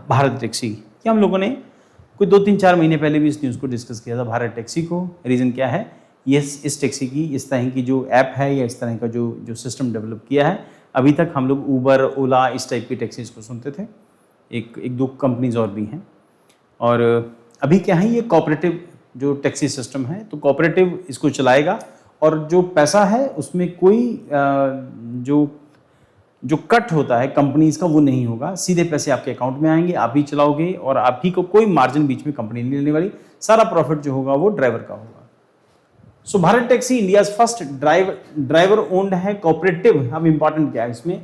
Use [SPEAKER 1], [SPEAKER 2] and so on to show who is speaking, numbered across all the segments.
[SPEAKER 1] Bharat taxi, ये हम लोगों ने कोई 2-3-4 महीने पहले भी इस न्यूज़ को डिस्कस किया था, भारत टैक्सी को। रीज़न क्या है, ये इस टैक्सी की इस तरह की जो ऐप है या इस तरह का जो सिस्टम डेवलप किया है, अभी तक हम लोग ऊबर, ओला इस टाइप की टैक्सीज़ को सुनते थे, एक दो कंपनीज और भी हैं। और अभी क्या है, ये कोऑपरेटिव जो टैक्सी सिस्टम है, तो कोऑपरेटिव इसको चलाएगा और जो पैसा है उसमें कोई जो कट होता है कंपनीज का वो नहीं होगा, सीधे पैसे आपके अकाउंट में आएंगे, आप ही चलाओगे और आप ही को कोई मार्जिन बीच में कंपनी नहीं लेने वाली, सारा प्रॉफिट जो होगा वो ड्राइवर का होगा। So Bharat taxi India first driver owned है कोऑपरेटिव। अब इंपॉर्टेंट क्या है इसमें,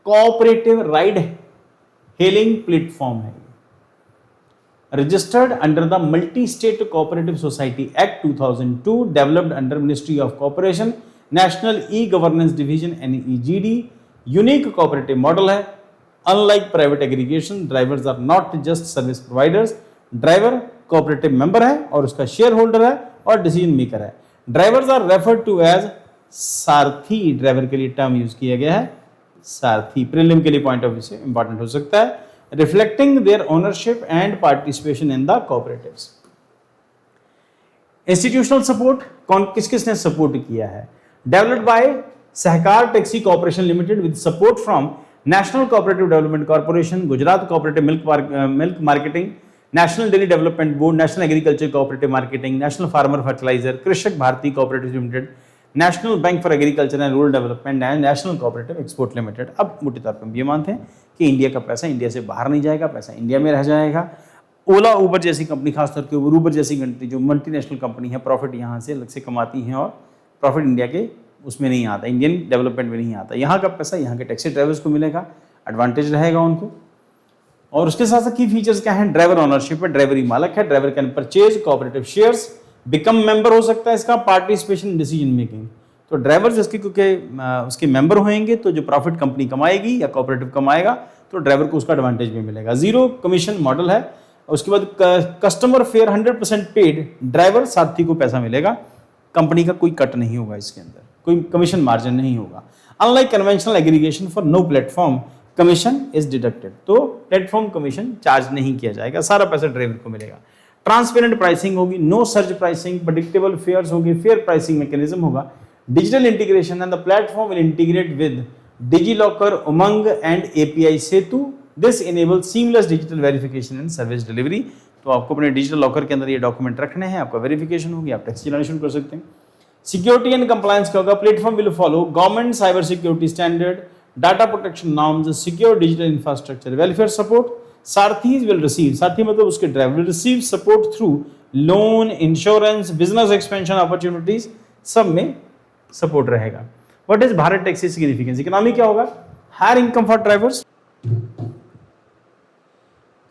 [SPEAKER 1] कोऑपरेटिव राइड हेलिंग प्लेटफॉर्म है, registered under the multi state cooperative society act 2002, developed under ministry of corporation, national e governance division NEGD। Unique cooperative model है, unlike private aggregation, drivers are not just service providers, driver cooperative member है और उसका share holder है और decision maker है। Drivers are referred to as Sarathi, driver के लिए term use किया गया है सारथी, प्रीलिम के लिए पॉइंट ऑफ व्यू से इंपॉर्टेंट हो सकता है, reflecting their ownership and participation in the cooperatives. Institutional support किसने सपोर्ट किया है, developed by Sahakar taxi corporation limited with support from national cooperative development corporation, Gujarat cooperative milk marketing, national dairy development board, national agriculture cooperative marketing, national farmer fertiliser, Krishak Bharati cooperative limited, national bank for agriculture and rural development and national cooperative export limited. अब मोटे तौर पर हम ये मानते हैं कि India का पैसा इंडिया से बाहर नहीं जाएगा, पैसा इंडिया में रह जाएगा। ओला ऊबर जैसी कंपनी, खासतौर के ऊबर जैसी कंपनी जो मल्टीनेशनल कंपनी है, प्रॉफिट यहाँ से अलग से कमाती हैं और प्रॉफिट इंडिया के उसमें नहीं आता, इंडियन डेवलपमेंट में नहीं आता। यहाँ का पैसा यहाँ के टैक्सी ड्राइवर्स को मिलेगा, एडवांटेज रहेगा उनको। और उसके साथ साथ की फीचर्स क्या हैं, ड्राइवर ओनरशिप है, ड्राइवर ही मालक है, driver can purchase cooperative shares, become member हो सकता है इसका, पार्टिसिपेशन इन डिसीजन मेकिंग। तो ड्राइवर जिसकी क्योंकि उसके मेंबर होंगे तो जो प्रॉफिट कंपनी कमाएगी या कोऑपरेटिव कमाएगा तो ड्राइवर को उसका एडवांटेज भी मिलेगा। जीरो कमीशन मॉडल है। उसके बाद कस्टमर फेयर 100% पेड, ड्राइवर साथी को पैसा मिलेगा, कंपनी का कोई कट नहीं होगा, इसके अंदर कोई कमीशन मार्जिन नहीं होगा। Unlike conventional aggregation for no platform commission is deducted, तो प्लेटफॉर्म कमीशन चार्ज नहीं किया जाएगा, सारा पैसा ड्राइवर को मिलेगा। ट्रांसपेरेंट प्राइसिंग होगी, no surge pricing, predictable fares होगी, फेयर प्राइसिंग मैकेनिज्म होगा। Digital integration and the platform will integrate with DigiLocker, Umang and API Setu. This enables seamless digital verification and service delivery. तो आपको अपने डिजिटल लॉकर के अंदर ये document रखने हैं, आपका वेरिफिकेशन होगी, आप टैक्सी चलाना शुरू कर सकते हैं। सिक्योरिटी एंड कंप्लायंस क्या होगा, platform will follow government cyber security standard, data protection norms, secure digital infrastructure, welfare support. Sarathis will receive, Sarathi मतलब उसके driver will receive support through loan, insurance, business expansion opportunities, सब में सपोर्ट रहेगा। What is Bharat taxi significance, economy क्या होगा, higher income for drivers,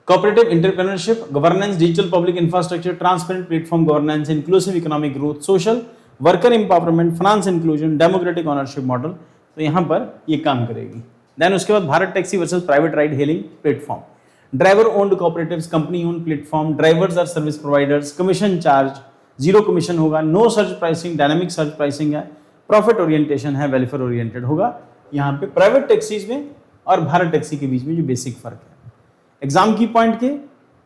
[SPEAKER 1] cooperative entrepreneurship, governance, digital public infrastructure, transparent platform governance, inclusive economic growth, social worker empowerment, finance inclusion, democratic ownership model। तो यहाँ पर ये काम करेगी। देन उसके बाद Bharat taxi versus private ride hailing platform, driver owned cooperatives, company owned platform, drivers are service providers, commission charge, zero commission होगा, no surge pricing, dynamic surge pricing है, प्रॉफिट ओरिएंटेशन है, वेलफेयर ओरिएंटेड होगा। यहाँ पे private taxis में और Bharat taxi के बीच में जो बेसिक फर्क है। एग्जाम की पॉइंट के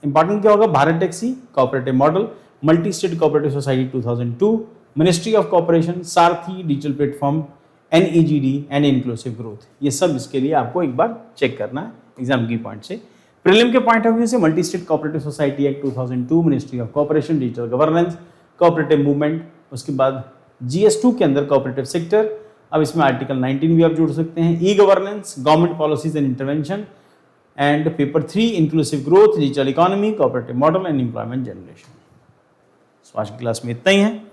[SPEAKER 1] इंपॉर्टेंट क्या होगा, Bharat taxi cooperative model, multi state cooperative society 2002, ministry of corporation, Sarathi, digital platform, NEGD and inclusive growth. ये सब इसके लिए आपको एक बार चेक करना है एग्जाम की पॉइंट से। प्रीलिम के पॉइंट ऑफ व्यू से multi state cooperative society act 2002, ministry of corporation, digital governance, cooperative movement, उसके बाद GS2 के अंदर कोऑपरेटिव सेक्टर। अब इसमें आर्टिकल 19 भी आप जोड़ सकते हैं, e governance, government policies and intervention, and paper 3 inclusive growth, digital economy, cooperative model and employment generation. आज की क्लास में इतना ही है।